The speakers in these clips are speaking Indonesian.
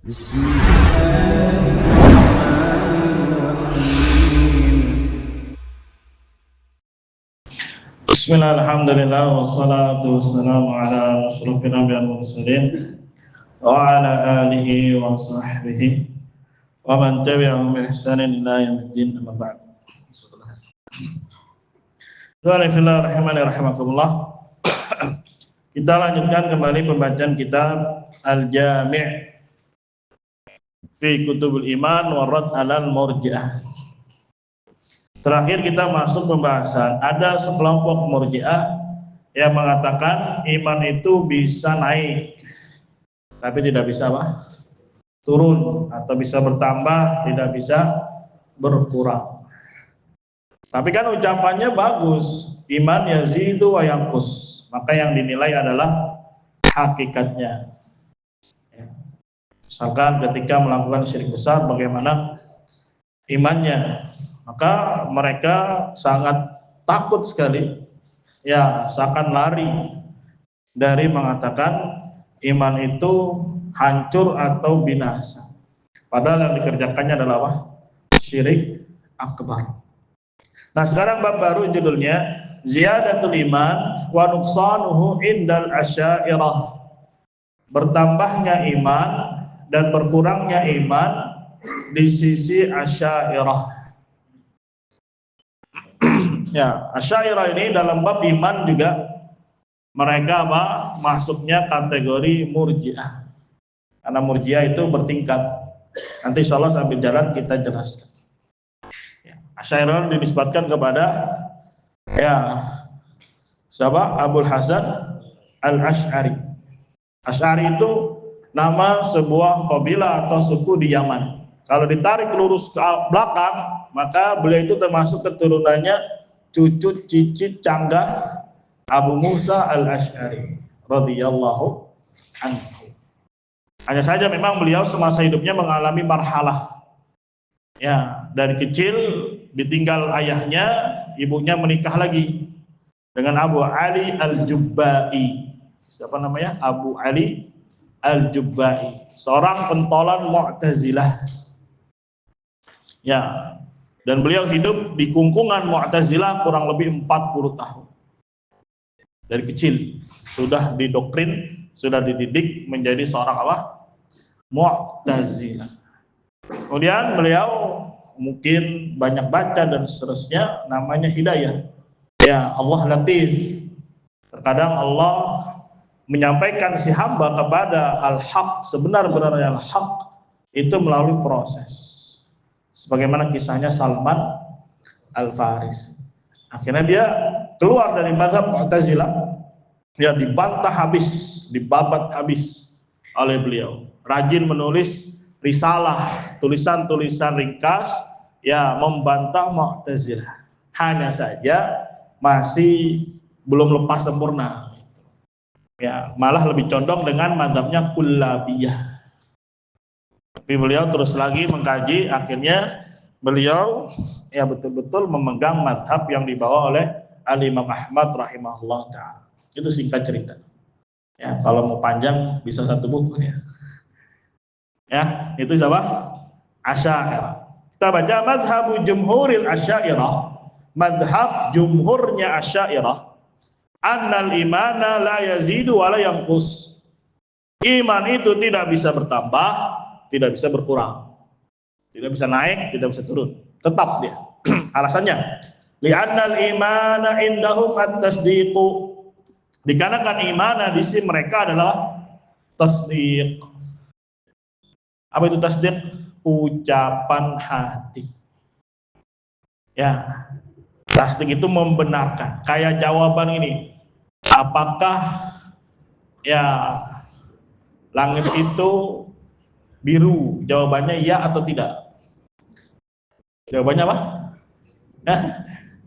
Bismillah, alhamdulillah, wassalatu wassalamu ala asyrafil anbiya'i wal mursalin wa ala alihi wa sahbihi wa man tabi'ahum bi ihsanin ila yaumiddin, amma ba'd. Bismillahirrahmanirrahim. Kita lanjutkan kembali pembacaan kitab Al-Jami' fi Kutubul Iman wa Rad 'alal Murji'ah. Terakhir kita masuk pembahasan ada sekelompok Murji'ah yang mengatakan iman itu bisa naik tapi tidak bisa turun, atau bisa bertambah tidak bisa berkurang. Tapi kan ucapannya bagus, iman yazidu wa yanqus, maka yang dinilai adalah hakikatnya. Misalkan ketika melakukan syirik besar bagaimana imannya, maka mereka sangat takut sekali, ya seakan lari dari mengatakan iman itu hancur atau binasa. Padahal yang dikerjakannya adalah apa? Syirik akbar. Nah sekarang bab baru judulnya Ziyadatul Iman wa Nuqsanuhu Indal Asy'ariyah. Bertambahnya iman dan berkurangnya iman di sisi Asy'ariyah. Ya, Asy'ariyah ini dalam bab iman juga mereka masuknya kategori Murji'ah. Karena Murji'ah itu bertingkat. Nanti insyaallah sambil jalan kita jelaskan. Ya, Asy'ariyah dinisbatkan kepada siapa? Abul Hasan Al-Asy'ari. Asy'ari itu nama sebuah kabilah atau suku di Yaman. Kalau ditarik lurus ke belakang, maka beliau itu termasuk keturunannya cucu cicit canggah Abu Musa Al-Asy'ari radhiyallahu anhu. Hanya saja memang beliau semasa hidupnya mengalami marhalah. Ya, dari kecil ditinggal ayahnya, ibunya menikah lagi dengan Abu Ali Al-Jubba'i. Siapa namanya? Abu Ali Al-Jubba'i, seorang pentolan Mu'tazilah. Ya, dan beliau hidup di kungkungan Mu'tazilah kurang lebih 40 tahun. Dari kecil sudah didoktrin, sudah dididik menjadi seorang Mu'tazilah. Kemudian beliau mungkin banyak baca dan seterusnya, namanya hidayah. Ya, Allah Latif. Terkadang Allah menyampaikan si hamba kepada al-haq, sebenar-benarnya al-haq, itu melalui proses. Sebagaimana kisahnya Salman Al-Farisi. Akhirnya dia keluar dari mazhab Mu'tazilah, dia dibantah habis, dibabat habis oleh beliau. Rajin menulis risalah, tulisan-tulisan ringkas, ya membantah Mu'tazilah. Hanya saja masih belum lepas sempurna. Ya, malah lebih condong dengan mazhabnya Kullabiyah. Tapi beliau terus lagi mengkaji, akhirnya beliau ya betul-betul memegang mazhab yang dibawa oleh Al-Imam Ahmad rahimahullah ta'ala. Itu singkat cerita. Ya, kalau mau panjang bisa satu buku ya. Ya, itu siapa? Asy'ariyah. Kita baca mazhabu jumhuril Asy'ariyah. Mazhab jumhurnya Asy'ariyah, annal imana la yazidu wa la yanqus. Iman itu tidak bisa bertambah, tidak bisa berkurang. Tidak bisa naik, tidak bisa turun. Tetap dia. Alasannya, li'annal imana indahum at-tasdiqu. Dikarenakan iman di sisi mereka adalah tasdiq. Apa itu tasdiq? Ucapan hati. Ya, tasdiq itu membenarkan. Kayak jawaban ini, apakah ya langit itu biru? Jawabannya ya atau tidak? Jawabannya apa? Nah,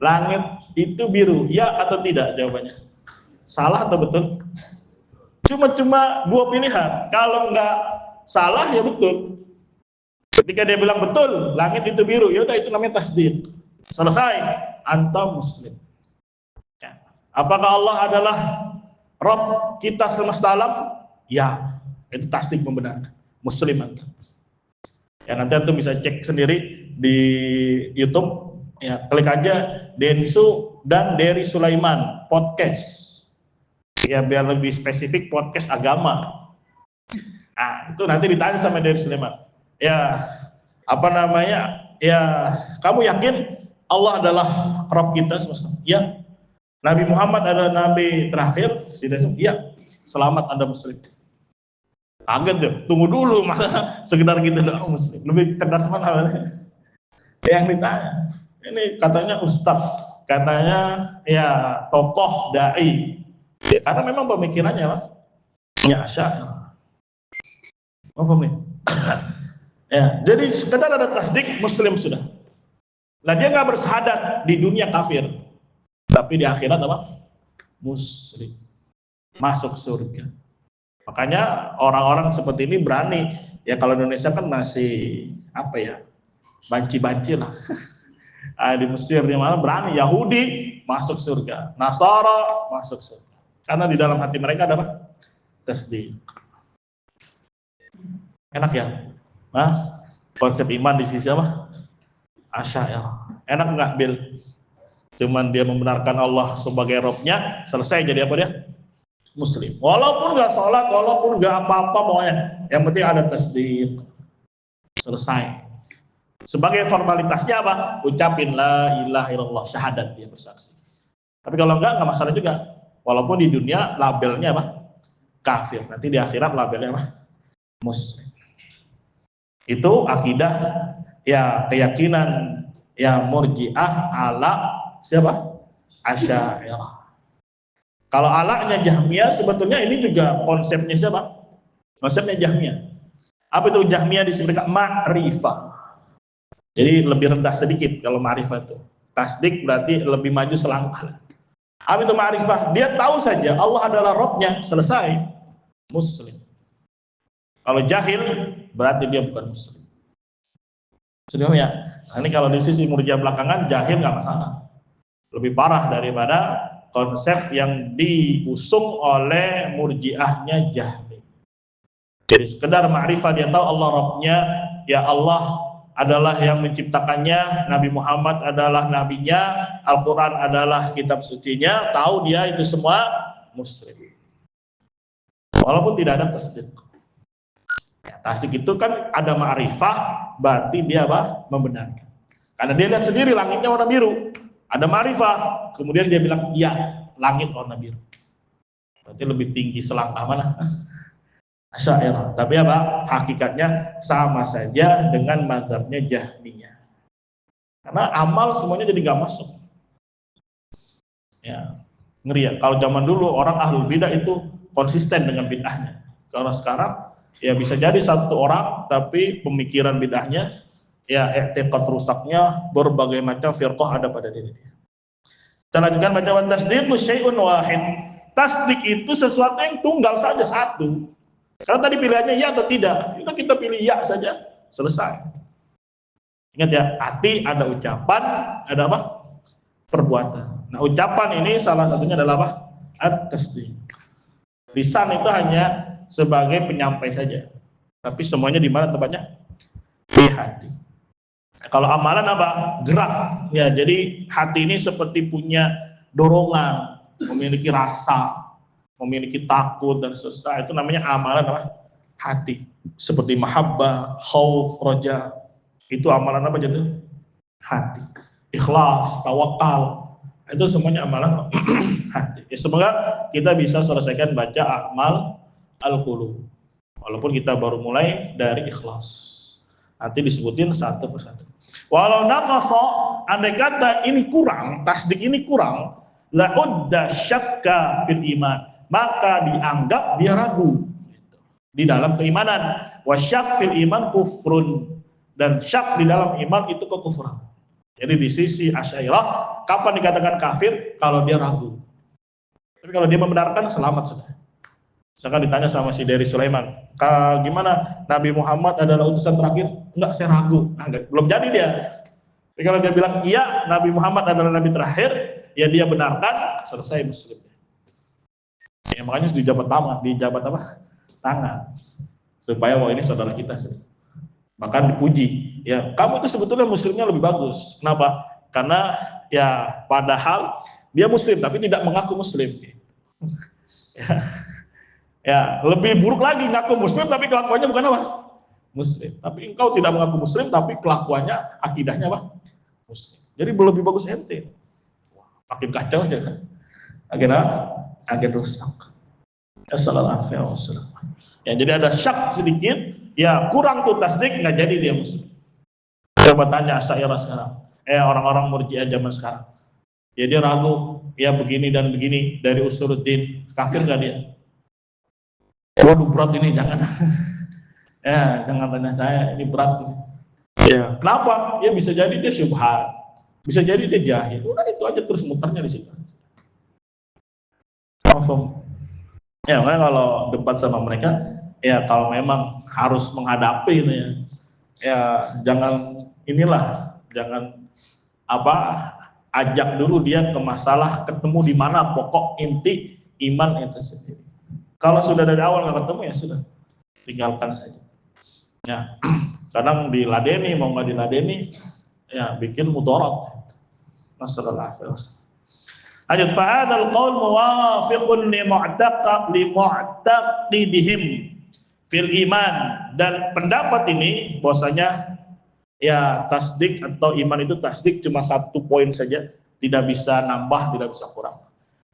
langit itu biru, ya atau tidak jawabannya? Salah atau betul? Cuma dua pilihan. Kalau nggak salah ya betul. Ketika dia bilang betul, langit itu biru, ya udah itu namanya tasdiq. Selesai, anta muslim. Ya. Apakah Allah adalah Rabb kita semesta alam? Ya, itu tasdik membenarkan. Muslim antum. Ya nanti antum bisa cek sendiri di YouTube, ya klik aja Densu dan Dery Sulaiman podcast. Ya biar lebih spesifik podcast agama. Nah, itu nanti ditanya sama Dery Sulaiman. Ya, apa namanya? Ya, kamu yakin Allah adalah Rabb kita semesta? Ya. Nabi Muhammad adalah nabi terakhir? Ya. Selamat Anda Muslim. Kaget tuh, tunggu dulu masa sekedar gitu doang Muslim. Lebih cerdas mana? Yang ditanya. Ini katanya ustadz, katanya ya tokoh dai. Ya, karena memang pemikirannya lah. Ya Asy'ariyah. Apa nih? Ya, jadi sekedar ada tasdik Muslim sudah. Nah dia nggak bersyahadat di dunia kafir, tapi di akhirat apa? Muslim, masuk surga. Makanya orang-orang seperti ini berani. Ya kalau Indonesia kan masih apa ya, banci-banci lah. Di Mesir di mana berani, Yahudi masuk surga, Nasara masuk surga. Karena di dalam hati mereka ada apa? Tasdik. Enak ya? Nah, konsep iman di sisi apa? Asy'ariyah. Enak nggak, Bil? Cuman dia membenarkan Allah sebagai Rabb-nya, selesai jadi apa dia? Muslim. Walaupun nggak sholat, walaupun nggak apa-apa, pokoknya yang penting ada tasdik. Selesai. Sebagai formalitasnya apa? Ucapin la ilaha illallah, syahadat, dia bersaksi. Tapi kalau nggak masalah juga. Walaupun di dunia labelnya apa? Kafir. Nanti di akhirat labelnya apa? Muslim. Itu akidah ya, keyakinan ya Murji'ah ala siapa? Asy'ariyah. Kalau alanya Jahmiyah sebetulnya ini juga konsepnya siapa? Konsepnya Jahmiyah. Apa itu Jahmiyah disebutkan ma'rifah. Jadi lebih rendah sedikit kalau ma'rifah itu. Tasdik berarti lebih maju selangkah. Apa itu ma'rifah? Dia tahu saja Allah adalah Rabb-nya, selesai. Muslim. Kalau jahil berarti dia bukan Muslim. Sudah ya. Nah, ini kalau di sisi Murji'ah belakangan jahil nggak masalah. Lebih parah daripada konsep yang diusung oleh Murji'ahnya Jahmi. Jadi sekedar ma'rifah, dia tahu Allah Rabb-nya, ya Allah adalah yang menciptakannya, Nabi Muhammad adalah nabinya, Al-Quran adalah kitab sucinya, tahu dia itu semua Muslim. Walaupun tidak ada tasdik. Ya, tasdik itu kan ada ma'rifah, berarti dia apa? Membenarkan. Karena dia lihat sendiri langitnya warna biru. Ada ma'rifah, kemudian dia bilang, iya, langit warna biru. Berarti lebih tinggi selangkah mana? Asy'ariyah. Tapi apa? Hakikatnya sama saja dengan mazhabnya Jahmiyah. Karena amal semuanya jadi nggak masuk. Ya, ngeri ya. Kalau zaman dulu orang ahlul bidah itu konsisten dengan bid'ahnya. Kalau sekarang, ya bisa jadi satu orang, tapi pemikiran bid'ahnya ya i'tiqad rusaknya berbagai macam firqah ada pada diri dia. Kita lanjutkan baca wa tasdiqu syai'un wahid. Tasdik itu sesuatu yang tunggal saja, satu. Karena tadi pilihannya ya atau tidak. Kita pilih ya saja, selesai. Ingat ya, hati ada ucapan, ada apa? Perbuatan. Nah, ucapan ini salah satunya adalah apa? At-tasdiq. Lisan itu hanya sebagai penyampai saja. Tapi semuanya di mana tempatnya? Di hati. Kalau amalan apa? Gerak. Ya, jadi hati ini seperti punya dorongan, memiliki rasa, memiliki takut dan seterusnya. Itu namanya amalan apa? Hati. Seperti mahabbah, khauf, roja. Itu amalan apa jadi? Hati. Ikhlas, tawakal. Itu semuanya amalan hati. Ya, semoga kita bisa selesaikan baca amal al-qulub. Walaupun kita baru mulai dari ikhlas. Nanti disebutin satu persatu. Walau naqasa, andai kata ini kurang, tasdik ini kurang, la udda syakka fil iman, maka dianggap dia ragu di dalam keimanan. Wa syak fil iman kufrun, dan syak di dalam iman itu kekufuran. Jadi di sisi Asy'ariyah, kapan dikatakan kafir? Kalau dia ragu. Tapi kalau dia membenarkan, selamat sudah. Misalkan ditanya sama si Dery Sulaiman, gimana Nabi Muhammad adalah utusan terakhir? Enggak, saya ragu. Nah, belum jadi dia. Tapi kalau dia bilang iya, Nabi Muhammad adalah nabi terakhir, ya dia benarkan, selesai Muslim. Ya, makanya dijabat tangan, dijabat apa? Tangan. supaya wah ini saudara kita. Bahkan dipuji, ya kamu itu sebetulnya muslimnya lebih bagus. Kenapa? Karena ya padahal dia muslim tapi tidak mengaku muslim. Ya, ya lebih buruk lagi ngaku muslim tapi kelakuannya bukan apa? Muslim. Tapi engkau tidak mengaku muslim tapi kelakuannya, akidahnya apa? Muslim. Jadi lebih bagus ente. Makin kacau aja kan. Akhirnya rusak. Assalamualaikum. Ya jadi ada syak sedikit, ya kurang tuh tasdik, nggak jadi dia muslim. Coba tanya Asy'ariyah sekarang, orang-orang Murji'ah zaman sekarang. Ya dia ragu, ya begini dan begini dari usuluddin, kafir nggak dia? Waduh berat ini, jangan. Ya jangan tanya saya, ini berat. Ya kenapa? Ya bisa jadi dia syubhat, bisa jadi dia jahil. Udah itu aja terus muternya di situ. Confirm. Ya makanya kalau debat sama mereka, ya kalau memang harus menghadapi itu ya jangan jangan ajak dulu dia ke masalah, ketemu di mana pokok inti iman itu sendiri. Kalau sudah dari awal nggak ketemu ya sudah, tinggalkan saja. Ya kadang diladeni, mau nggak diladeni, ya bikin mudarat. Nasallallahu. Lanjut, fahadal qaul muwafiqun li mu'taqidihim fil iman, dan pendapat ini bahwasanya ya tasdik atau iman itu tasdik cuma 1 poin saja, tidak bisa nambah, tidak bisa kurang.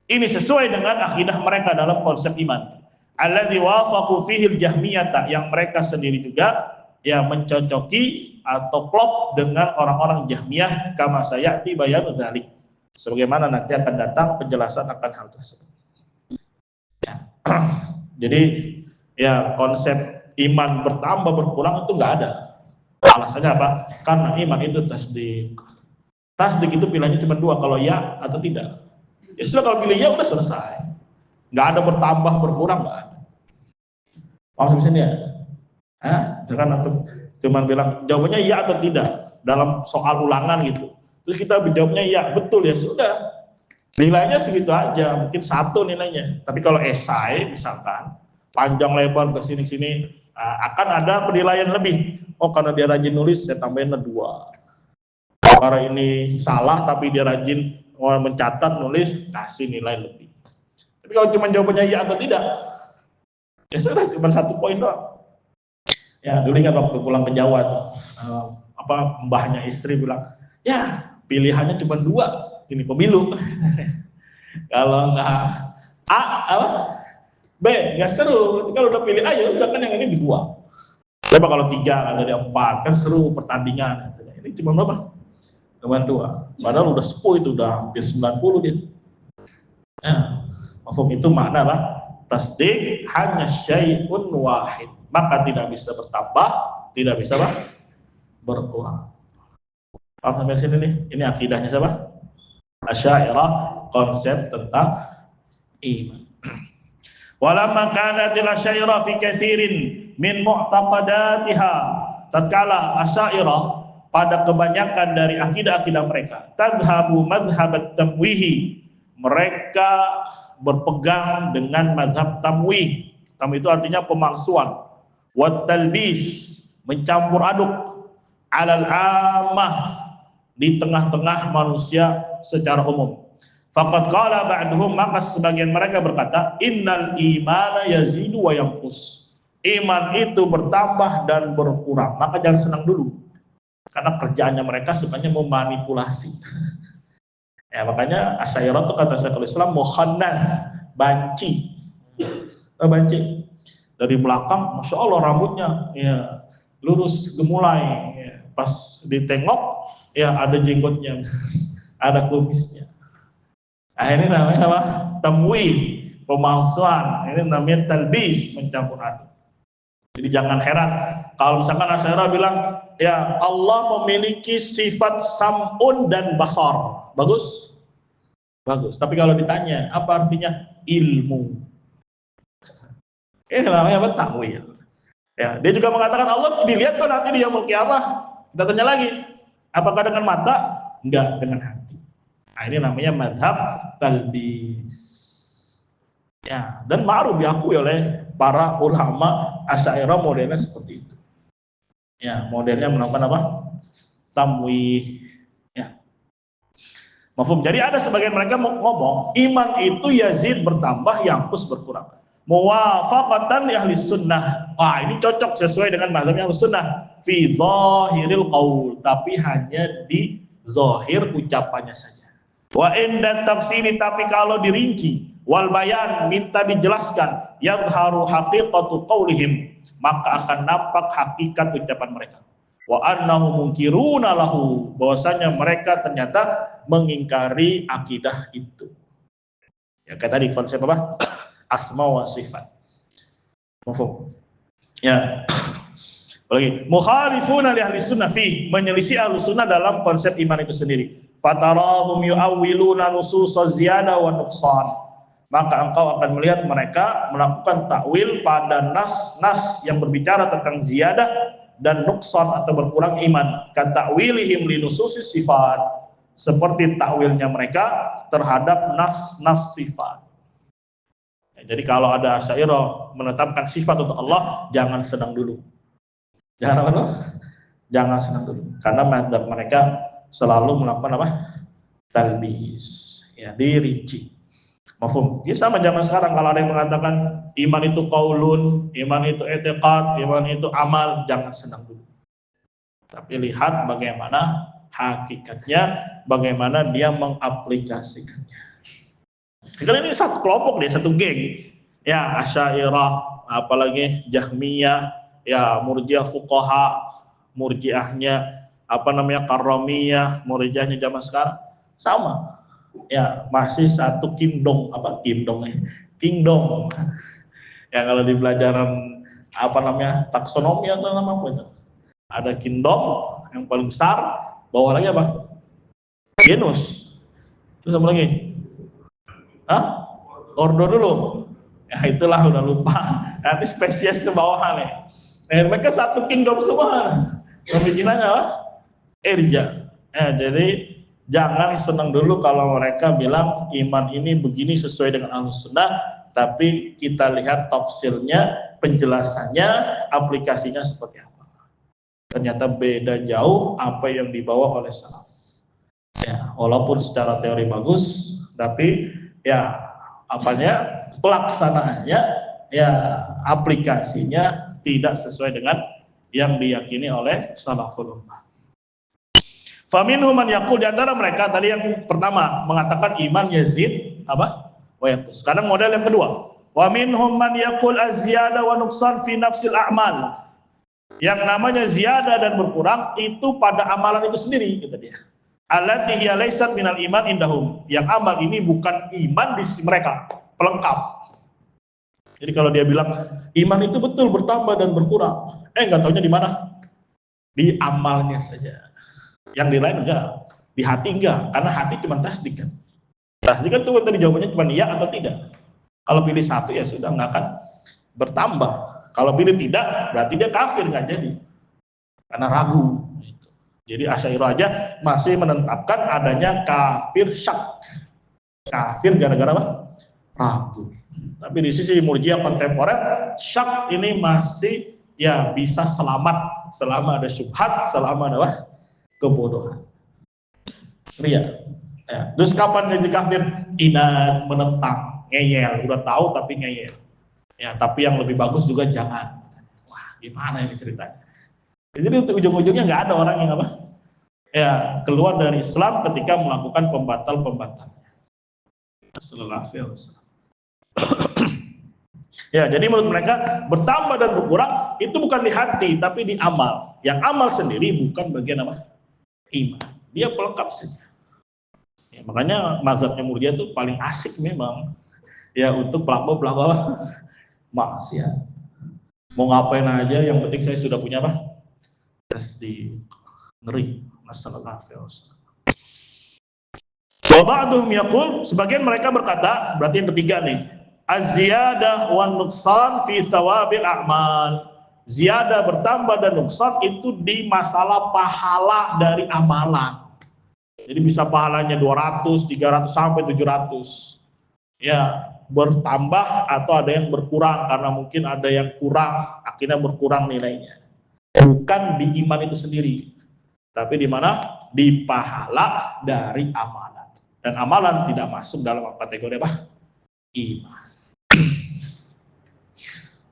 Ini sesuai dengan akidah mereka dalam konsep iman. Alladzi wafaqu fihi al-jahmiyah, yang mereka sendiri juga ya mencocoki atau klop dengan orang-orang Jahmiyah, kama sayati bayanu dzalik. Sebagaimana nanti akan datang penjelasan akan hal tersebut. Ya. Jadi ya konsep iman bertambah berkurang itu nggak ada. Alasannya apa? Karena iman itu tasdik. Tasdik itu pilihannya cuma 2, kalau ya atau tidak. Ya sudah, kalau pilih ya udah selesai. Nggak ada bertambah berkurang, nggak ada. Paham sampai sini ya? Jangan atau cuma bilang jawabannya ya atau tidak dalam soal ulangan gitu. Terus kita jawabnya ya, betul, ya sudah. Nilainya segitu aja, mungkin 1 nilainya. Tapi kalau esai misalkan panjang lebar ke sini-sini, akan ada penilaian lebih. Oh karena dia rajin nulis, saya tambahin 2. Karena ini salah tapi dia rajin mencatat, nulis, kasih nilai lebih. Tapi kalau cuma jawabannya ya atau tidak, ya sudah, cuma 1 poin doang. Ya dulu ingat waktu pulang ke Jawa tuh, mbahnya istri bilang, ya pilihannya cuma 2, ini pemilu. Kalau nggak B, nggak seru. Kalau udah pilih A ya udah, kan yang ini di 2. Coba kalau 3 ada di 4, kan seru pertandingan. Ini cuma berapa? Cuma 2. Padahal udah 10 itu, udah hampir 90 dia. Nah, mafhum itu makna lah. Tasdik hanya syai'un wahid, maka tidak bisa bertambah, tidak bisa berkurang. Paham sampai sini nih? Ini akidahnya siapa? Asy'ariyah, konsep tentang iman. Walamma kanatil asy'ariyah fi katsirin min mu'taqadatiha, tatkala Asy'ariyah pada kebanyakan dari akidah-akidah mereka, tadhhabu madhhabat tamwihi, mereka berpegang dengan mazhab tamwih. Tamwih itu artinya pemalsuan. Wat talbis, mencampur aduk, alal ammah, di tengah-tengah manusia secara umum. Faqad qala ba'duhum, maka sebagian mereka berkata, innal imana yazidu wa yanqus. Iman itu bertambah dan berkurang. Maka jangan senang dulu. Karena kerjaannya mereka sukanya memanipulasi. Ya, makanya Asy'ariyah itu kata Syekhul Islam mukhannas, banci. Banci. Dari belakang, Masya Allah rambutnya ya lurus gemulai. Ya. Pas ditengok, ya ada jenggotnya, ada kumisnya. Nah, ini namanya apa? Tamwih, pemalsuan. Ini namanya talbis, mencampur aduk. Jadi jangan heran kalau misalkan Asy'ariyah bilang, ya Allah memiliki sifat sam'un dan basar. Bagus? Bagus. Tapi kalau ditanya, apa artinya ilmu? Ini namanya apa? Tamwih. Ya, dia juga mengatakan Allah dilihat kok nanti di yaumul qiyamah. Kita tanya lagi, apakah dengan mata? Enggak, dengan hati. Nah, ini namanya mazhab talbis. Ya, dan ma'ruf diakui oleh para ulama Asy'ariyah modelnya seperti itu. Ya, modelnya melakukan apa? Tamwih. Ya. Mafhum. Jadi ada sebagian mereka ngomong iman itu yazid bertambah, yangkus berkurang. Muwafaqatan li ahli sunnah. Wah, ini cocok sesuai dengan mazhabnya ahli sunnah. Fi zahiril qaul, tapi hanya di zahir ucapannya saja. Wa inda tafsiri, tapi kalau dirinci, wal bayan, minta dijelaskan, yadharu haqiqatu qaulihim, maka akan nampak hakikat ucapan mereka. Wa annahu munkiruna lahu, bahwasanya mereka ternyata mengingkari akidah itu. Ya kayak tadi konsep apa? Asma wa sifat. Mafhum? Ya. Apalagi mukhalifuna li ahli sunnah fi, menyelisih ahli sunnah dalam konsep iman itu sendiri. Fatarahum yu'awwiluna nususaz ziyada wa nuqsan. Maka engkau akan melihat mereka melakukan takwil pada nas-nas yang berbicara tentang ziyadah dan nuqsan atau berkurang iman. Katakwilihim li nususis sifat, seperti takwilnya mereka terhadap nas-nas sifat. Ya, jadi kalau ada Asy'ariyah menetapkan sifat untuk Allah, jangan senang dulu. Jangan apa? Jangan senang dulu. Karena mazhab mereka selalu melakukan apa? Talbis. Ya, dirinci. Mafhum? Ya sama zaman sekarang kalau ada yang mengatakan iman itu qaulun, iman itu i'tiqad, iman itu amal, jangan senang dulu. Tapi lihat bagaimana hakikatnya, bagaimana dia mengaplikasikannya. Karena ini satu kelompok deh, satu geng. Ya, Asy'ariyah, apalagi Jahmiyah, ya Murji'ah fuqaha, Murji'ahnya apa namanya Karramiyah, Murji'ahnya zaman sekarang sama. Ya, masih satu kingdom, apa kingdomnya? Kingdom. Ya kalau di pelajaran apa namanya taksonomi atau nama apa itu? Ada kingdom yang paling besar, bawah lagi apa? Genus. Terus apa lagi? Hah? Ordo dulu. Ya itulah udah lupa. Nanti spesies ke bawah nih. Mereka satu kingdom semua. Pemikirannya apa? Irja. Jadi jangan senang dulu kalau mereka bilang iman ini begini sesuai dengan Ahlussunnah, tapi kita lihat tafsirnya, penjelasannya, aplikasinya seperti apa. Ternyata beda jauh apa yang dibawa oleh salaf. Ya, walaupun secara teori bagus, tapi ya apanya pelaksanaannya, ya aplikasinya tidak sesuai dengan yang diyakini oleh salaful ummah. Faminhum man yaqul, di antara mereka tadi yang pertama mengatakan iman yazid apa? Wa yanqus. Sekarang model yang kedua. Wa minhum man yaqul az-ziyada wa nuqsan fi nafsil a'mal. Yang namanya ziyadah dan berkurang itu pada amalan itu sendiri, kata dia. Allati hiya laysat minal iman indahum. Yang amal ini bukan iman di sisi mereka, pelengkap. Jadi kalau dia bilang iman itu betul bertambah dan berkurang, enggak taunya di mana? Di amalnya saja. Yang di lain enggak, di hati enggak, karena hati cuma tasdik kan. Tasdik kan tuh tadi jawabannya cuma iya atau tidak. Kalau pilih satu ya sudah nggak akan bertambah. Kalau pilih tidak, berarti dia kafir, nggak jadi, karena ragu. Jadi Asy'ariyah aja masih menetapkan adanya kafir syak, kafir gara-gara apa? Ragu. Tapi di sisi Murji'ah kontemporer, syak ini masih ya bisa selamat selama ada syubhat, selama ada apa? Kebodohan. Ria. Ya. Terus kapan jadi kafir? Inad, menentang, ngeyel, udah tahu tapi ngeyel. Ya, tapi yang lebih bagus juga jangan. Wah, gimana ini ceritanya? Jadi untuk ujung-ujungnya nggak ada orang yang apa? Ya, keluar dari Islam ketika melakukan pembatal-pembatal. Sallallahu alaihi wasallam. Ya, jadi menurut mereka bertambah dan berkurang itu bukan di hati tapi di amal. Yang amal sendiri bukan bagian apa? Iman. Dia pelengkap saja. Ya, makanya mazhabnya Murji'ah itu paling asik memang. Ya untuk pelaku-pelaku maksiat. Mau ngapain aja, yang penting saya sudah punya apa? Tasdik. Ngeri. Sallallahu alaihi wasallam. Wa ba'duhum yaqul, sebagian mereka berkata, berarti yang ketiga nih, az-ziyadah wan nuqsan fi thawabil a'mal. Ziyadah bertambah dan nuqsan itu di masalah pahala dari amalan. Jadi bisa pahalanya 200, 300 sampai 700. Ya, bertambah atau ada yang berkurang karena mungkin ada yang kurang akhirnya berkurang nilainya. Bukan di iman itu sendiri, tapi di mana? Di pahala dari amalan. Dan amalan tidak masuk dalam kategori apa? Iman.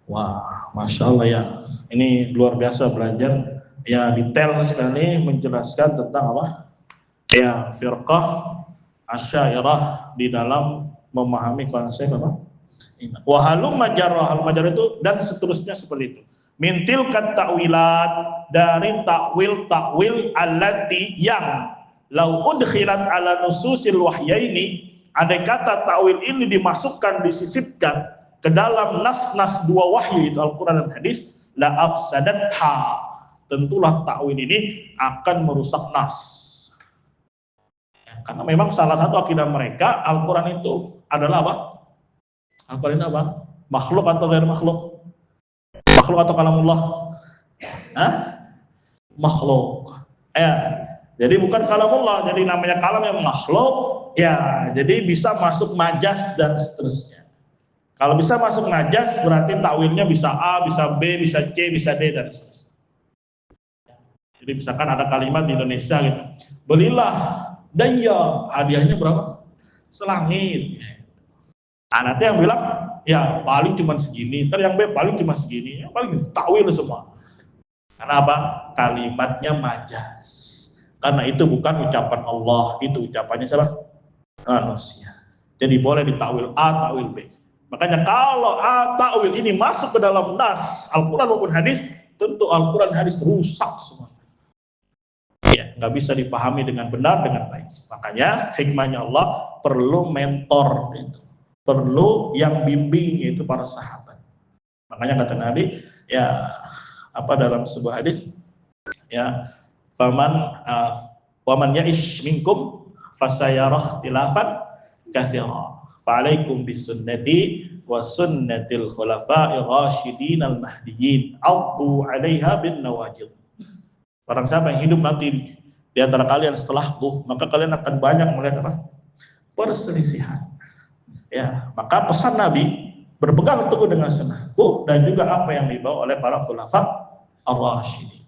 Wah, Masya Allah ya. Ini luar biasa belajar. Ya, detail sekali menjelaskan tentang apa? Ya, firqah Asy'ariyah di dalam memahami konsep apa? Iman. Wa halum majarrah, halum majarrah itu dan seterusnya seperti itu. Mintil kat ta'wilat, dari takwil allati yang lau udkhilat ala nususil wahyaini, andai kata takwil ini dimasukkan, disisipkan ke dalam nas-nas dua wahyu itu Al-Quran dan hadis, la afsadatha, tentulah takwil ini akan merusak nas. Karena memang salah satu akidah mereka Al-Quran itu adalah apa? Al-Quran itu apa? Makhluk atau ghair makhluk? Makhluk atau kalamullah? Hah? Makhluk. Ya, jadi bukan kalamullah. Jadi namanya kalam yang makhluk. Ya, jadi bisa masuk majas dan seterusnya. Kalau bisa masuk majas berarti takwilnya bisa A, bisa B, bisa C, bisa D dan seterusnya. Jadi misalkan ada kalimat di Indonesia gitu. Belilah daya, hadiahnya berapa? Selangit. Nah, nanti yang bilang ya paling cuma segini, ntar yang B paling cuma segini, yang paling takwil semua. Karena apa? Kalimatnya majas. Karena itu bukan ucapan Allah, itu ucapannya siapa? Manusia. Jadi boleh ditakwil A, takwil B. Makanya kalau A, takwil ini masuk ke dalam nas Al-Quran maupun hadis, tentu Al-Quran hadis rusak semua. Ya, nggak bisa dipahami dengan benar, dengan baik. Makanya hikmahnya Allah perlu mentor itu. Perlu yang bimbing, yaitu para sahabat. Makanya kata Nabi, ya apa dalam sebuah hadis, ya faman waman ya'ish minkum fasayarah tilafan katsira fa'alaikum bisunnati wa sunnatil khulafa'ir rasyidin al mahdiyyin 'addu 'alaiha bin nawajid. Barang siapa yang hidup nanti di antara kalian setelahku, maka kalian akan banyak melihat apa? Perselisihan. Ya, maka pesan Nabi berpegang teguh dengan sunnahku dan juga apa yang dibawa oleh para khulafa ar-rasyidin.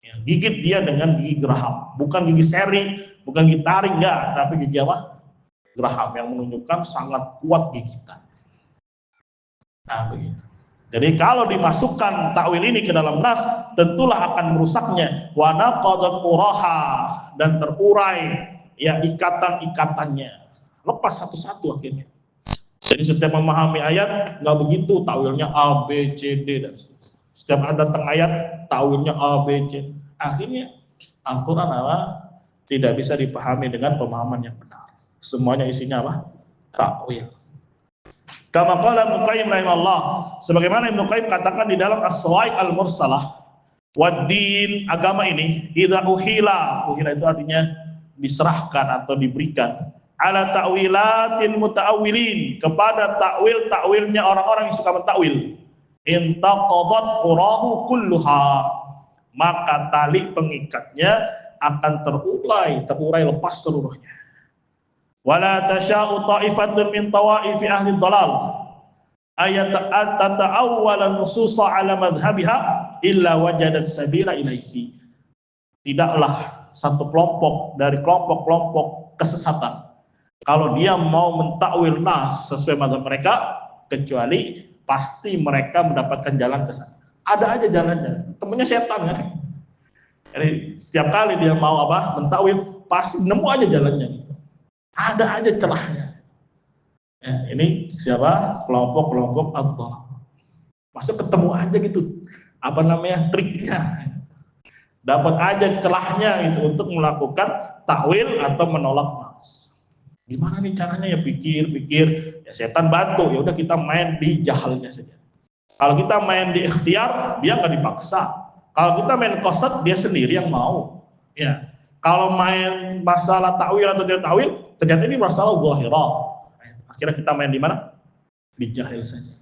Ya, gigit dia dengan gigi geraham, bukan gigi seri, bukan gigi taring, enggak, tapi gigi apa? Geraham yang menunjukkan sangat kuat gigitan. Nah, begitu. Jadi kalau dimasukkan takwil ini ke dalam nas, tentulah akan merusaknya. Wa naqadat uraha, dan terurai ya ikatan-ikatannya. Lepas satu-satu akhirnya. Jadi setiap memahami ayat nggak begitu, takwilnya A, B, C, D dan seterusnya. Setiap ada tengah ayat takwilnya A, B, C. Akhirnya Al-Quran tidak bisa dipahami dengan pemahaman yang benar. Semuanya isinya apa? Takwil. Kama qala Ibnu Qayyim rahimahullah, sebagaimana Ibnu Qayyim katakan di dalam As-Sawa'iq Al-Mursalah, wad-din, agama ini, idza uhila itu artinya diserahkan atau diberikan, ala ta'wilatil muta'awwilin, kepada takwilnya orang-orang yang suka mentakwil, intaqadat urahu kulluha, maka tali pengikatnya akan terurai lepas seluruhnya. Wala tasha'u ta'ifatun min tawaifi ahli dhalal ayat tata'awwala nususa ala madhhabiha illa wajadat sabila ilaihi. Tidaklah satu kelompok dari kelompok-kelompok kesesatan kalau dia mau mentakwil nas sesuai mazhab mereka, kecuali pasti mereka mendapatkan jalan ke sana. Ada aja jalannya, temennya setan kan. Jadi setiap kali dia mau apa mentakwil, pasti nemu aja jalannya. Ada aja celahnya. Ya, ini siapa? Kelompok-kelompok Ad-Dhalal. Masuk ketemu aja gitu. Apa namanya? Triknya. Dapat aja celahnya itu untuk melakukan takwil atau menolak nas. Gimana nih caranya? Ya pikir-pikir, ya setan bantu. Ya udah kita main di jahalnya saja. Kalau kita main di ikhtiar, dia nggak dipaksa. Kalau kita main qasad, dia sendiri yang mau. Ya. Kalau main masalah takwil atau tidak takwil, ternyata ini masalah zahirah. Akhirnya kita main di mana? Di jahil saja.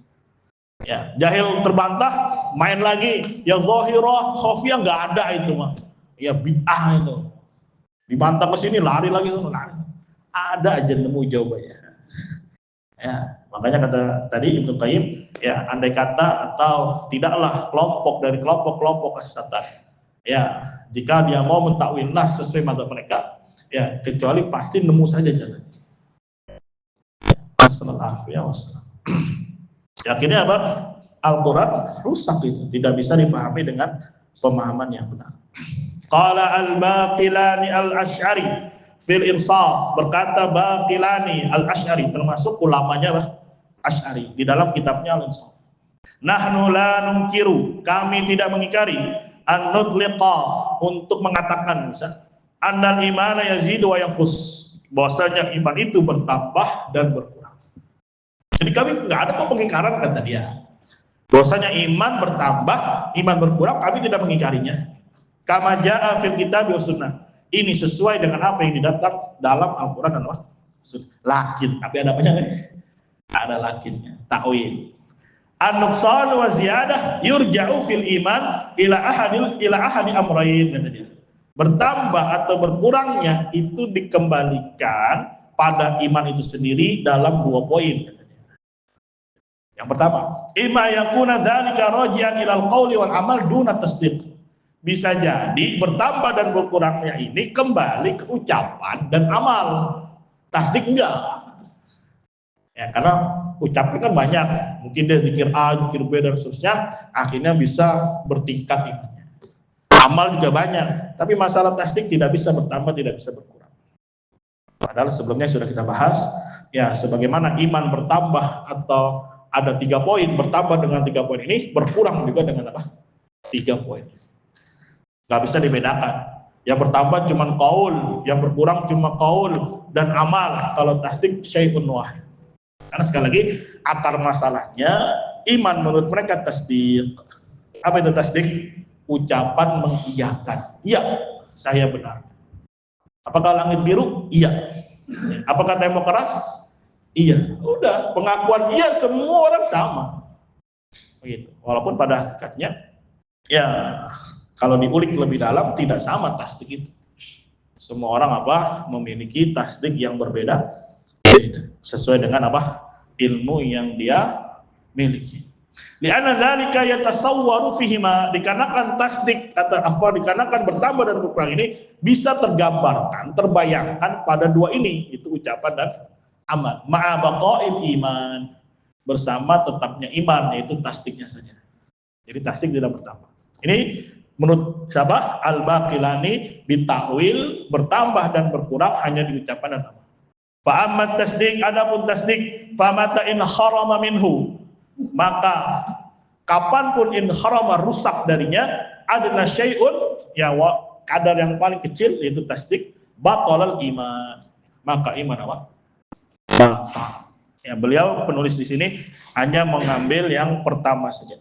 Ya, jahil terbantah, main lagi. Ya zahirah, khafiyah nggak ada itu mah. Ya bid'ah itu. Dibantah ke sini, lari lagi sana, lari. Ada aja nemu jawabannya. Ya, Makanya kata tadi Ibnu Qayyim, ya andai kata atau tidaklah kelompok dari kelompok-kelompok kesesatan, ya jika dia mau mentakwil nas sesuai madzhab mereka, ya kecuali pasti nemu saja jalan. Akhirnya apa? Al-Quran rusak itu, tidak bisa dipahami dengan pemahaman yang benar. Qala al-Baqilani al-Asy'ari fil Irsaf, berkata Baqilani al-Asy'ari, termasuk ulamanya apa? Asy'ari, di dalam kitabnya Al-Insaf. Nahnu la nunkiru, kami tidak mengingkari, an-nutliqa, untuk mengatakan misalnya annal imana yazidu wa yanqus, bahwasanya iman itu bertambah dan berkurang. Jadi kami nggak ada kok pengingkaran, kata dia, bahwasanya iman bertambah, iman berkurang, kami tidak mengingkarinya. Kama jaa fil kitab wa sunnah, ini sesuai dengan apa yang didatang dalam Al-Quran dan Sunnah. Lakin, tapi ada apanya? Ada lakinnya, takwil. An-nuqsan wa ziyadah yurja'u fil iman ila ahadi amrayn, kata dia. Bertambah atau berkurangnya itu dikembalikan pada iman itu sendiri dalam 2 poin. Yang pertama, imma yakuna dzalika raji'an ilal qauli wal amal duna tasdiq. Bisa jadi bertambah dan berkurangnya ini kembali ke ucapan dan amal. Tasdik enggak. Ya, karena ucapan kan banyak, mungkin dia zikir A, zikir B dan seterusnya, akhirnya bisa bertingkat imannya. Amal juga banyak, tapi masalah tasdik tidak bisa bertambah, tidak bisa berkurang. Padahal sebelumnya sudah kita bahas, ya sebagaimana iman bertambah atau ada 3 poin, bertambah dengan 3 poin ini, berkurang juga dengan apa? 3 poin. Nggak bisa dibedakan. Yang bertambah cuma qaul, yang berkurang cuma qaul dan amal. Kalau tasdik syai'un wahid. Karena sekali lagi akar masalahnya iman menurut mereka tasdik. Apa itu tasdik? Ucapan mengiyakan. Iya, saya benar. Apakah langit biru? Iya. Apakah tembok keras? Iya. Udah, pengakuan iya semua orang sama. Begitu. Walaupun pada hakikatnya ya kalau diulik lebih dalam tidak sama tasdik itu. Semua orang apa? Memiliki tasdik yang berbeda. Sesuai dengan apa? Ilmu yang dia miliki. Li'anna dzalika yatasawwaru fihima, dikarenakan tasdik atau dikarenakan bertambah dan berkurang ini bisa tergambarkan, terbayangkan pada 2 ini, itu ucapan dan amal. Ma'a baqa'il iman, bersama tetapnya iman, yaitu tasdiknya saja. Jadi tasdik tidak bertambah. Ini menurut siapa? Al-Baqilani, bitakwil bertambah dan berkurang hanya di ucapan dan amal. Fa'ammat tasdik, adapun tasdik, famata in harama minhu, maka kapanpun in harama rusak darinya, adna syai'un, ya kadar yang paling kecil yaitu tasdik, batalal iman, maka iman apa? Batal. Ya, beliau penulis di sini hanya mengambil yang pertama saja.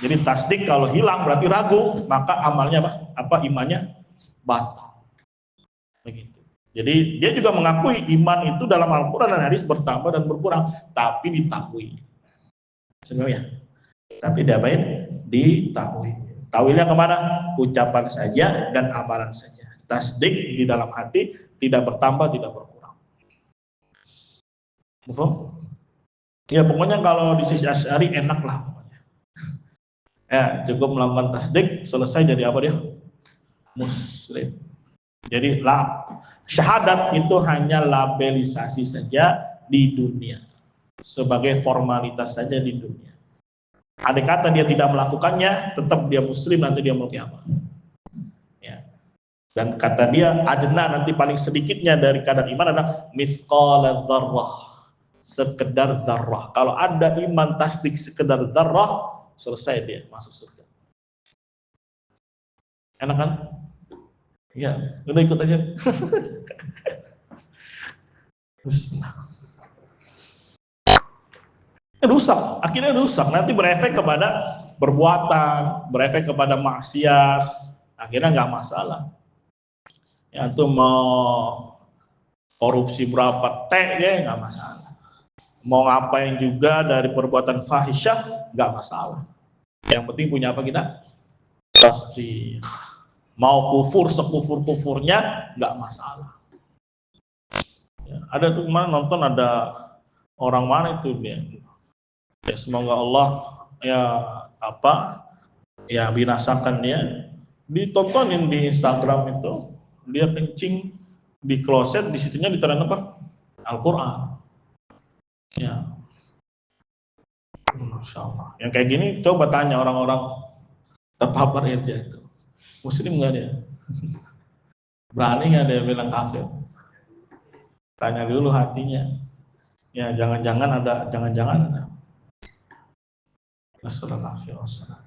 Jadi tasdik kalau hilang berarti ragu, maka amalnya apa? Imannya batal. Begitu. Jadi dia juga mengakui iman itu dalam Al-Quran dan hadis bertambah dan berkurang, tapi ditakwil. Sebenarnya, tapi diapain? Ditakwil. Takwilnya kemana? Ucapan saja dan amalan saja. Tasdik di dalam hati tidak bertambah, tidak berkurang. Ya pokoknya kalau di sisi Asy'ari enak lah pokoknya. Ya cukup melakukan tasdik, selesai jadi apa dia? Muslim. Jadi syahadat itu hanya labelisasi saja di dunia, sebagai formalitas saja di dunia. Andai kata dia tidak melakukannya, tetap dia muslim, nanti dia mau kiamat. Ya. Dan kata dia adna, nanti paling sedikitnya dari kadar iman adalah mithqala dzarrah, sekedar zarrah. Kalau ada iman tasdik sekedar zarrah, selesai dia masuk surga. Enak kan? Ya, udah ikut aja. Rusak, akhirnya rusak. Nanti berefek kepada perbuatan, berefek kepada maksiat. Akhirnya nggak masalah. Ya, itu mau korupsi berapa T ya nggak masalah. Mau ngapain juga dari perbuatan fahisyah nggak masalah. Yang penting punya apa kita? Pasti. Mau kufur sekufur-kufurnya nggak masalah. Ya, ada tuh kemarin nonton ada Orang mana itu dia? Ya, semoga Allah ya binasakan dia. Ditontonin di Instagram itu, dia kencing di kloset, di situnya ditaruh apa? Al-Quran. Ya, Masya Allah. Yang kayak gini coba tanya orang-orang terpapar irja itu, Muslim nggak dia? Berani nggak dia bilang kafir? Tanya dulu hatinya. Ya jangan-jangan ada. Astagfirullah.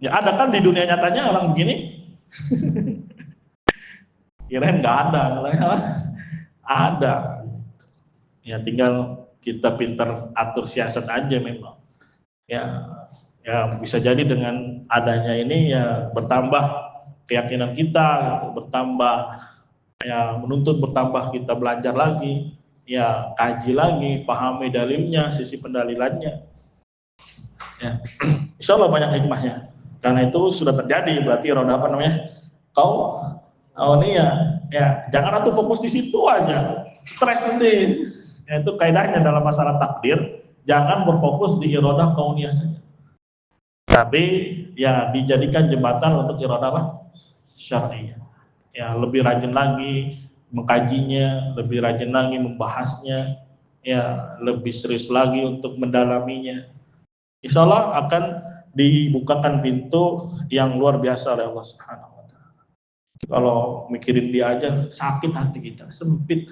Ya ada kan di dunia nyatanya orang begini? Kirain nggak ada, ada. Ya tinggal kita pintar atur siasat aja memang. Ya bisa jadi dengan adanya ini ya bertambah keyakinan kita, gitu, bertambah ya menuntut bertambah kita belajar lagi, ya kaji lagi, pahami dalilnya, sisi pendalilannya. Ya, insya Allah banyak hikmahnya. Karena itu sudah terjadi, berarti roda apa namanya? Kau ini ya jangan atuh fokus di situ aja, stres nanti. Ya, itu kaidahnya dalam masalah takdir, jangan berfokus di irodah kauniyah saja. Tapi ya dijadikan jembatan untuk irodah apa? Syar'iyah. Ya lebih rajin lagi mengkajinya, lebih rajin lagi membahasnya, ya lebih serius lagi untuk mendalaminya. Insya Allah akan dibukakan pintu yang luar biasa oleh Allah Subhanahu wa Ta'ala. Kalau mikirin dia aja sakit hati kita, sempit.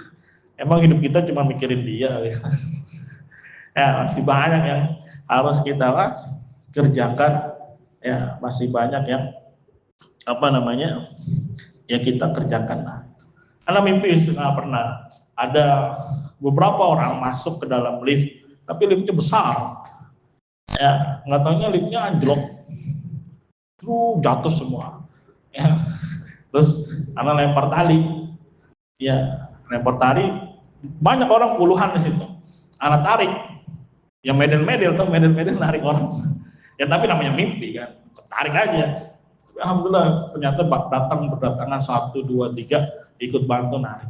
Emang hidup kita cuma mikirin dia, ya. Ya masih banyak yang harus kita kerjakan. Ya masih banyak yang ya kita kerjakan lah. Karena mimpi nggak pernah ada beberapa orang masuk ke dalam lift, tapi liftnya besar. Ya nggak tahunya liftnya anjlok, jatuh semua. Ya terus anak lempar tali, ya lempar tali, banyak orang puluhan di situ. Anak tarik, yang medel-medel tuh medel-medel narik orang. Ya tapi namanya mimpi kan, tarik aja. Alhamdulillah ternyata berdatangan 1, 2, 3 ikut bantu narik.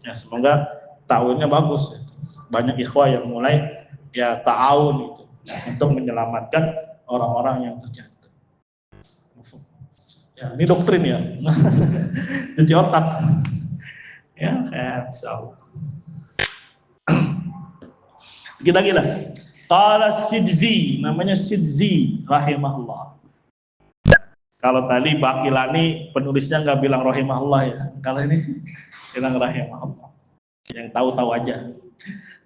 Ya semoga tahunnya bagus. Ya. Banyak ikhwah yang mulai ya ta'awun itu untuk menyelamatkan orang-orang yang terjatuh. Ya ini doktrin ya, cuci otak. Ya, insyaallah. Kita gila. Qala Sidzi, namanya Sidzi rahimahullah. Kalau tadi Baqilani penulisnya nggak bilang rahimahullah ya. Kalau ini bilang rahimahullah. Yang tahu-tahu aja.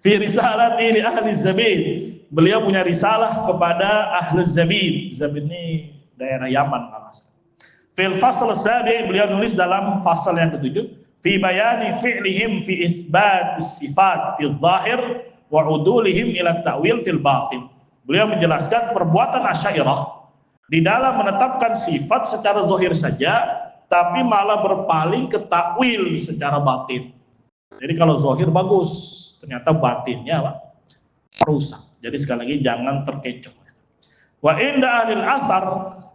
Fi risalati li ahli Zabid. Beliau punya risalah kepada ahli Zabid. Zabid ini daerah Yaman kalau salah. Fil fasl sabi, beliau nulis dalam fasal yang ke-7, fi bayani fi'lihim fi itsbat sifat fi dzahir wa udulihim ila ta'wil fil batin. Beliau menjelaskan perbuatan Asy'ariyah di dalam menetapkan sifat secara zahir saja, tapi malah berpaling ke takwil secara batin. Jadi kalau zahir bagus, ternyata batinnya rusak. Jadi sekali lagi jangan terkecoh. Wa inda ahlil athar,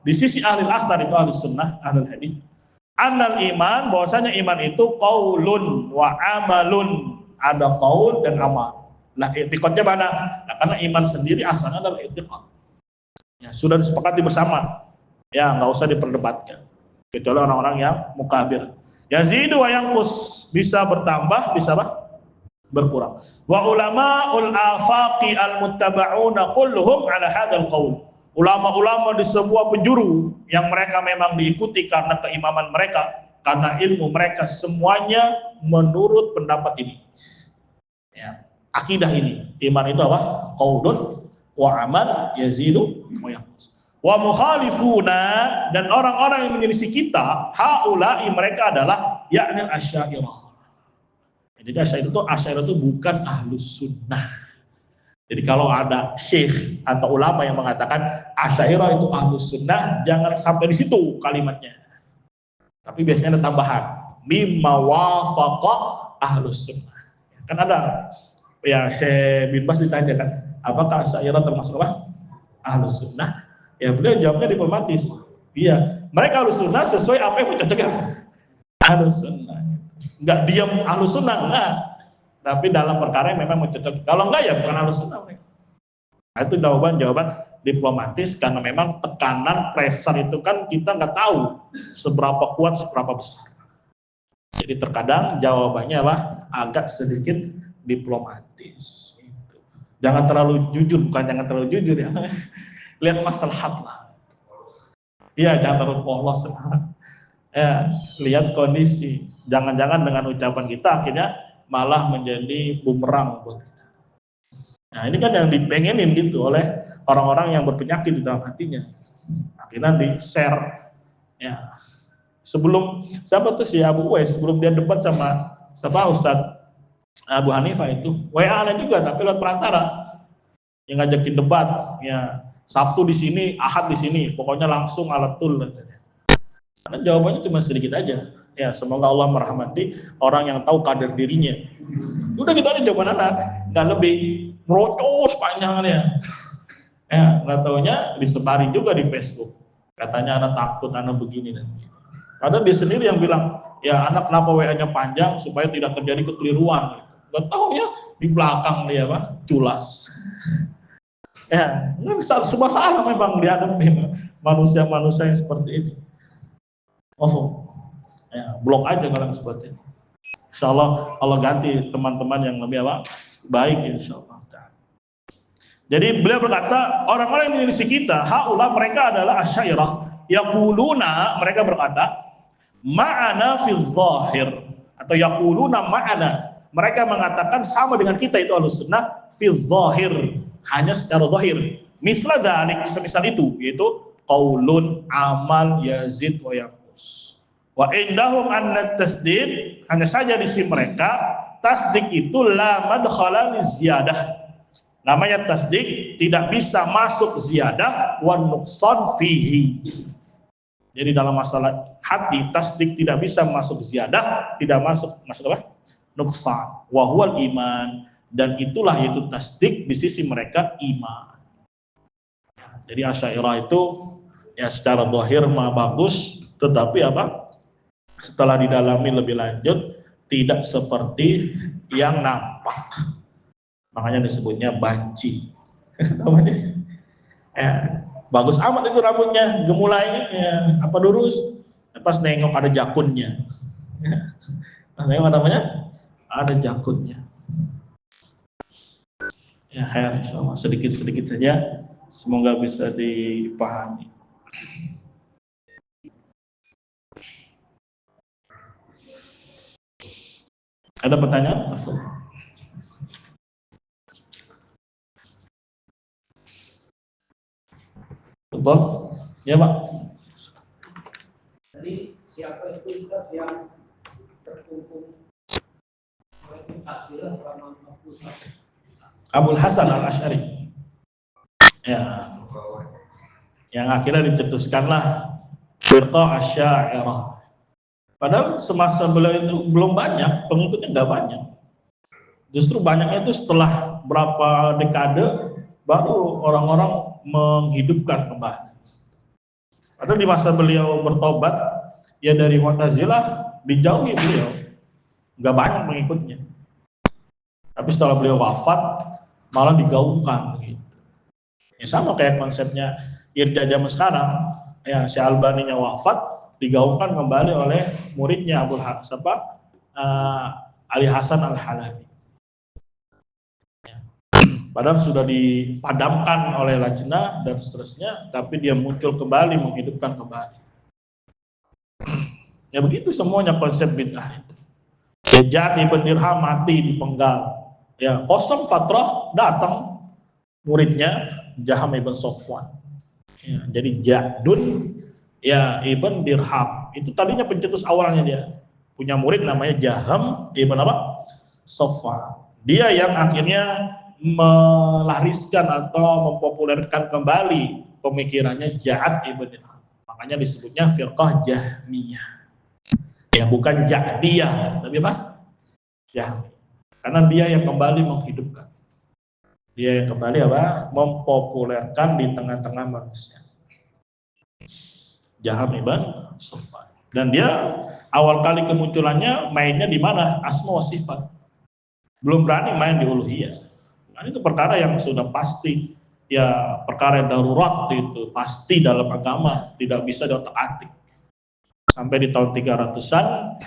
di sisi ahlil athar itu ahli sunnah, ahlul hadis, annal iman, bahwasanya iman itu qaulun wa amalun, ada qaul dan amal. Nah, i'tiqadnya mana? Nah, karena iman sendiri asalnya adalah i'tiqad. Ya, sudah disepakati bersama. Ya, nggak usah diperdebatkan. Kecuali orang-orang yang mukabir. Yazidu wa yanqus, bisa bertambah, bisa berkurang. Wa ulama'ul afaqi al-muttaba'una kulluhum ala hadzal qaul. Ulama-ulama di sebuah penjuru yang mereka memang diikuti karena keimaman mereka, karena ilmu mereka, semuanya menurut pendapat ini. Ya, akidah ini, iman itu apa? Qaulun wa amal yazidu wa yanqus. Wa mukhalifuna, dan orang-orang yang menyelisih kita, haula'i, mereka adalah yakni Asy'ariyah. Jadi Asy'ariyah itu bukan ahlus sunnah. Jadi kalau ada syekh atau ulama yang mengatakan Asy'ariyah itu ahlus sunnah, jangan sampai di situ kalimatnya. Tapi biasanya ada tambahan, mimma wafaqa ahlus sunnah. Kan ada ya, Syekh bin Bas ditanya kan, apakah Asy'ariyah termasuk apa? Ahlus sunnah? Ya beliau jawabnya diplomatis. Iya, mereka ahlus sunnah sesuai apa yang dicocokkan ahlus sunnah. Enggak diam ahlus sunnah, enggak. Tapi dalam perkara yang memang mencocok. Kalau enggak ya bukan Ahlus Sunnah mereka. Nah, itu jawaban diplomatis karena memang tekanan pressure itu kan kita nggak tahu seberapa kuat, seberapa besar. Jadi terkadang jawabannya agak sedikit diplomatis. Gitu. Jangan terlalu jujur, bukan jangan terlalu jujur ya. Lihat maslahat lah. Iya, jangan terlalu polos lah. Ya, lihat kondisi. Jangan-jangan dengan ucapan kita akhirnya malah menjadi bumerang buat kita. Nah, ini kan yang dipengenin gitu oleh orang-orang yang berpenyakit di dalam hatinya. Akhirnya di-share. Ya. Sebelum siapa tuh si Abu Uwais, sebelum dia debat sama Ustadz Abu Hanifah itu, WA-nya juga tapi lewat perantara. Yang ngajakin debat, ya Sabtu di sini, Ahad di sini, pokoknya langsung alatul. Karena jawabannya cuma sedikit aja. Ya, semoga Allah merahmati orang yang tahu kadar dirinya. Udah gitu aja jawaban anak, nggak lebih merocos panjangnya. Ya, nggak taunya disebari juga di Facebook. Katanya anak takut, anak begini dan begini. Padahal dia sendiri yang bilang, ya anak kenapa WA-nya panjang supaya tidak terjadi kekeliruan. Gak tahu ya di belakang dia culas. Ya, ini sebuah salah memang dihadapi manusia-manusia yang seperti itu. Oh, ya, blok aja kalau seperti itu. Insya Allah Allah ganti teman-teman yang lebih baik insya Allah. Jadi beliau berkata orang-orang yang menyelisih kita, haula mereka adalah Asy'ariyah. Yaquluna mereka berkata ma'ana fil zahir atau yaquluna ma'ana. Mereka mengatakan sama dengan kita itu Ahlus Sunnah fil zahir, hanya secara zahir. Misla dzalik, semisal itu yaitu qaulun amal yazid wa yanqus. Wa indahum anna tasdid, hanya saja di sisi mereka tasdik itu la madkhala li ziyadah. Namanya tasdik tidak bisa masuk ziyadah wa nuqsan fihi. Jadi dalam masalah hati tasdik tidak bisa masuk ziyadah, tidak masuk apa? Nuqsan. Wa huwal iman, dan itulah yaitu tasdik di sisi mereka iman. Jadi Asy'ariyah itu ya secara zahir mah bagus, tetapi setelah didalami lebih lanjut tidak seperti yang nampak. Makanya disebutnya banci. Namanya. Ya, bagus amat itu rambutnya, gemulai, ya, lurus. Pas nengok ada jakunnya. Nengok namanya ada jakunnya. Ya, insyaallah sedikit-sedikit saja. Semoga bisa dipahami. Ada pertanyaan? Betul? Ya Pak. Jadi siapa itu Ustaz yang terkungkung oleh Mu'tazilah selama 40 tahun? Abul Hasan Al-Asy'ari. Ya. Yang akhirnya dicetuskanlah firqah Asy'ariyah. Padahal semasa beliau itu belum banyak, pengikutnya nggak banyak. Justru banyaknya itu setelah berapa dekade baru orang-orang menghidupkan kembali. Padahal di masa beliau bertobat, ya dari Mu'tazilah dijauhi beliau, nggak banyak pengikutnya. Tapi setelah beliau wafat, malah digaungkan gitu. Ya sama kayak konsepnya Irja zaman sekarang, ya si Albaninya wafat, digaungkan kembali oleh muridnya Ali Hasan Al-Halabi. Padahal sudah dipadamkan oleh lajnah dan seterusnya, tapi dia muncul kembali, menghidupkan kembali. Ya begitu semuanya konsep bid'ah itu. Ya Ja'd ibn Dirham mati dipenggal. Ya kosong fatrah, datang muridnya Jaham ibn Safwan. Ya, jadi Ja'dun ya ibn Dirham. Itu tadinya pencetus awalnya dia. Punya murid namanya Jaham ibn Safwan. Dia yang akhirnya melariskan atau mempopulerkan kembali pemikirannya Ja'd ibn Dirham. Makanya disebutnya firqah Jahmiyah. Ya bukan Ja'diyah, tapi Jahmiyah. Karena dia yang kembali menghidupkan. Dia yang kembali mempopulerkan di tengah-tengah manusia. Jaham ibn Safwan. Dan dia awal kali kemunculannya mainnya di mana? Asma wa sifat. belum berani main di uluhiyah. Nah, itu perkara yang sudah pasti, ya perkara yang darurat itu pasti dalam agama, tidak bisa diotak-atik. Sampai di tahun 300-an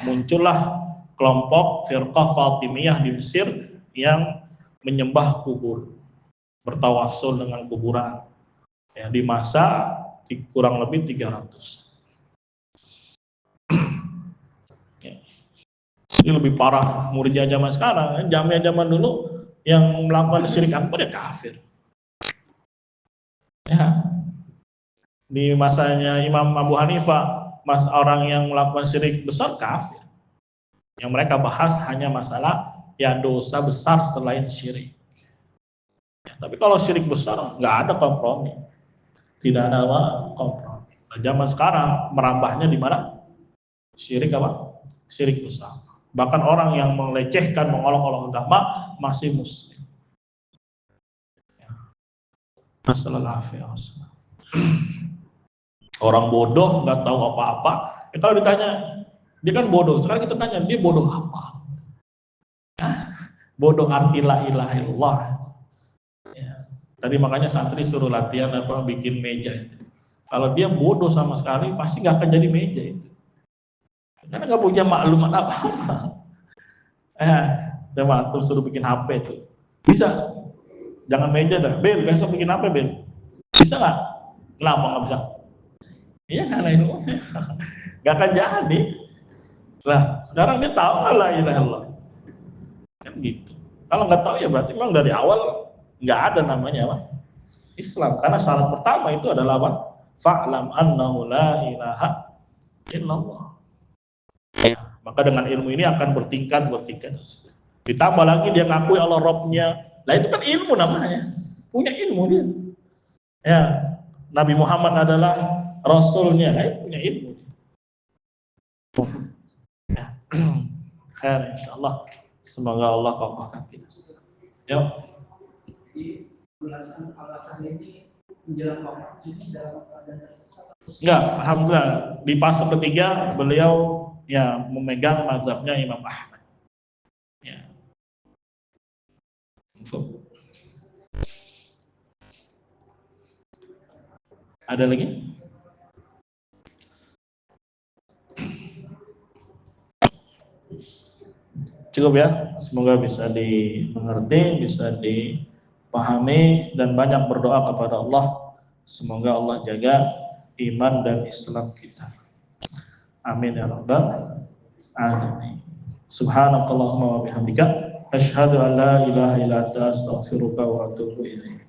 muncullah kelompok Firqah Fatimiyah di Mesir yang menyembah kubur, bertawassul dengan kuburan. Ya, di masa kurang lebih 300. Ini lebih parah Murji'ah zaman sekarang. Jamiah zaman dulu yang melakukan syirik akbar ya kafir. Ya. Di masanya Imam Abu Hanifah, orang yang melakukan syirik besar kafir. Yang mereka bahas hanya masalah ya dosa besar selain syirik. Ya, tapi kalau syirik besar nggak ada kompromi, tidak ada kompromi. Nah, zaman sekarang merambahnya di mana? Syirik apa? Syirik besar. Bahkan orang yang melecehkan, mengolok-olok agama masih muslim. Assalamualaikum. Orang bodoh nggak tahu apa-apa. Kalau ditanya, dia kan bodoh. Sekarang kita tanya, dia bodoh apa? Bodoh arti la ilaha illallah. Ya. Tadi makanya santri suruh latihan apa bikin meja itu. Kalau dia bodoh sama sekali, pasti nggak akan jadi meja itu. Karena nggak punya maklumat apa-apa. Coba tuh suruh bikin HP tuh. Bisa? Jangan meja dah. Bel, besok bikin HP, Bel. Bisa nggak? Kenapa nggak bisa? Iya karena itu nggak akan jadi. Nah, sekarang dia tahu nggak la ilaha illallah? Kan gitu. Kalau nggak tahu ya berarti memang dari awal nggak ada namanya apa? Islam. Karena syarat pertama itu adalah apa? Fa'lam annahu la ilaha illallah. Ya, maka dengan ilmu ini akan bertingkat. Ditambah lagi dia ngakui Allah Rabbnya. Nah itu kan ilmu namanya. Punya ilmu dia. Ya, Nabi Muhammad adalah Rasulnya. Nah itu punya ilmu. Ya. Khair insyaallah. Semoga Allah kabulkan kita. Ya. Di alasan ini menjelang wafat ini dalam keadaan tersesat. Enggak, alhamdulillah di fase ketiga beliau ya memegang mazhabnya Imam Ahmad. Ya. Ada lagi? Cukup ya, semoga bisa dimengerti, bisa dipahami dan banyak berdoa kepada Allah. Semoga Allah jaga iman dan Islam kita. Amin ya rabbal alamin. Subhanakallahumma wa bihamdika asyhadu an la ilaha illa anta astaghfiruka wa atubu ilaik.